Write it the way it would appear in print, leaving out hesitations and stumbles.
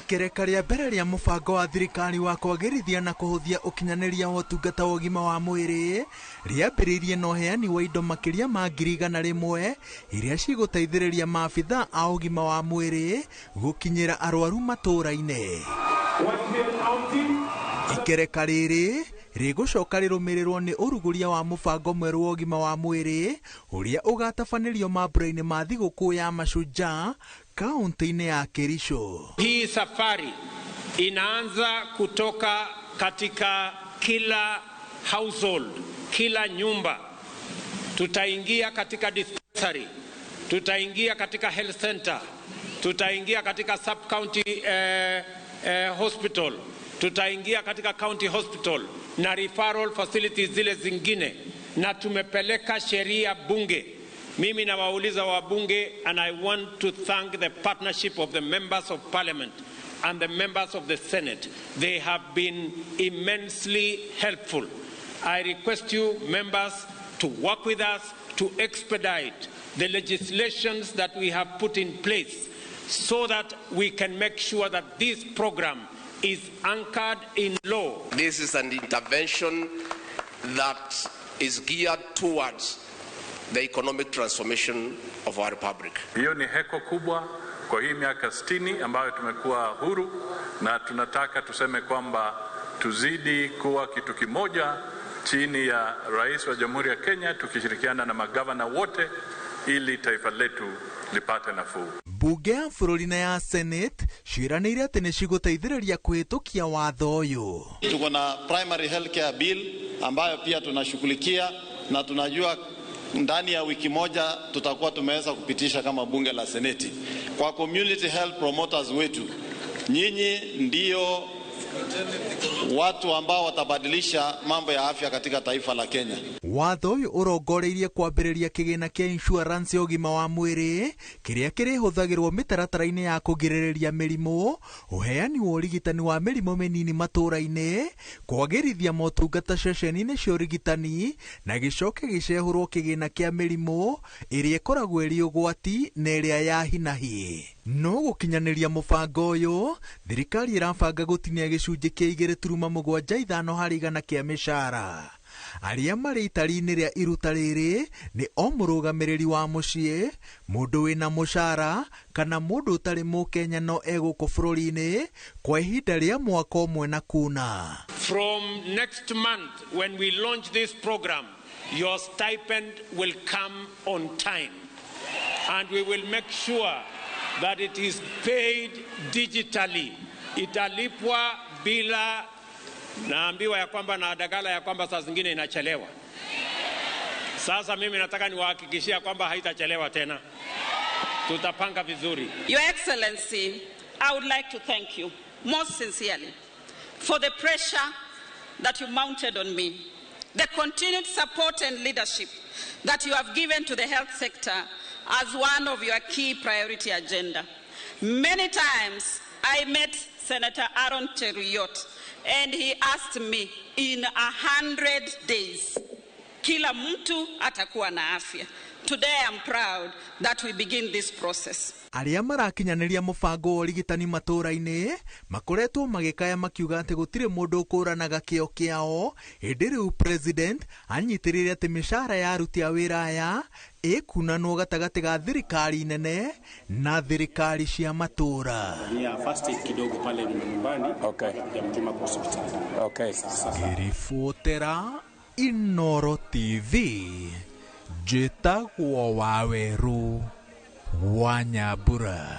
Ikereka rĩa mbere rĩa mũbango wa thirikari wa kwagĩrithia na kũhũthia ũkinyanĩria wa ũtungata wa ũgima wa mwĩrĩ rĩambĩrĩirie na ũheani wa indo makĩria ma 100,000 iria cigũteithĩrĩria maabitha a ũgima wa mwĩrĩ gũkinyĩra arwaru matũũra-inĩ. Ikereka rĩrĩ rĩgũcoka rĩrũmĩrĩrwo nĩ ũrugũria wa mũbango mwerũ wa ũgima wa mwĩrĩ ũrĩa ũgatabanĩrio mambura-inĩ ma thigũkũ ya Mashujaa kaunti-inĩ ya Kericho. Hii safari inaanza kutoka katika kila household, kila nyumba. Tutaingia katika dispensary, tutaingia katika health center, tutaingia katika sub county hospital, tutaingia katika county hospital na referral facilities zile zingine, na tumepeleka sheria bunge. Mimi na wauliza wabunge, and I want to thank the partnership of the members of parliament and the members of the Senate. They have been immensely helpful. I request you members to work with us to expedite the legislations that we have put in place so that we can make sure that this program is anchored in law. This is an intervention that is geared towards the economic transformation of our republic. Hiyo ni heko kubwa kwa hii miaka 60 ambayo tumekuwa huru, na tunataka tuseme kwamba tuzidi kuwa kitu kimoja chini ya Rais wa Jamhuri ya Kenya, tukishirikiana na magavana wote ili taifa letu lipate nafuu. Bunge ya bũrũri ya Senate ciranĩire atĩ nĩ cigũteithĩrĩria kũhĩtũkia watho ũyũ. Tuko na primary healthcare bill ambayo pia tunashughulikia, na tunajua ndani ya wiki moja tutakuwa tumeweza kupitisha kama bunge la Seneti. Kwa community health promoters wetu, nyinyi ndio watu ambao watabadilisha mambo ya afya katika taifa la Kenya. Watho ũyũ ũrongoreirie kwambĩrĩria kĩgĩna kĩa insurance ya ũgima wa mwĩrĩ kĩrĩa kĩrĩhũthagĩrwo mĩtaratara-inĩ ya kũgirĩrĩria mĩrimũ, ũheani wa ũrigitani wa mĩrimũ mĩnini matũũra-inĩ, kwagĩrithia motungata ceceni-inĩ cia ũrigitani, na gĩcoke gĩcehũrwo kĩgĩna kĩa mĩrimũ ĩrĩa ĩkoragwo ĩrĩ ũgwati na ĩrĩa ya hi-na-hi. No gũkinyanĩria mũbango ũyũ, thirikari ĩrabanga gũtinia gĩcunjĩ kĩa 2.75 harĩ igana kĩa mĩcara. Arĩa marĩ itari-inĩ rĩa iruta rĩrĩ nĩ o mũrũgamĩrĩri wa mũciĩ, mũndũ wĩna mũcara, kana mũndũ ũtarĩ mũkenya no egũkũ bũrũri-inĩ kwa ihinda rĩa mwaka ũmwe na kuna. From next month when we launch this program, your stipend will come on time, and we will make sure that it is paid digitally. Italipwa bila naambiwa ya kwamba na dagala ya kwamba saa zingine inachelewa. Sasa mimi nataka niwahakikishia kwamba haitachelewa tena. Tutapanga vizuri. Your Excellency, I would like to thank you most sincerely for the pressure that you mounted on me, the continued support and leadership that you have given to the health sector as one of your key priority agenda. Many times I met Senator Aaron Cheruyot, and he asked me, in 100 days, kila mtu atakuwa na afya. Today I'm proud that we begin this process. Arĩa marakinyanĩria mũbango wa ũrigitani matũũra-inĩ makoretwo magĩkaya makiuga atĩ gũtirĩ mũndũ ũkũranaga kĩo kĩao hĩndĩ rĩu president anyitĩrĩire atĩ mĩcara ya aruti a wĩra aya ĩkunanwo gatagatĩ ga thirikari nene na thirikari cia matũũra. Ngĩribotera Inooro TV, njĩtagwo Waweru wa Nyambura.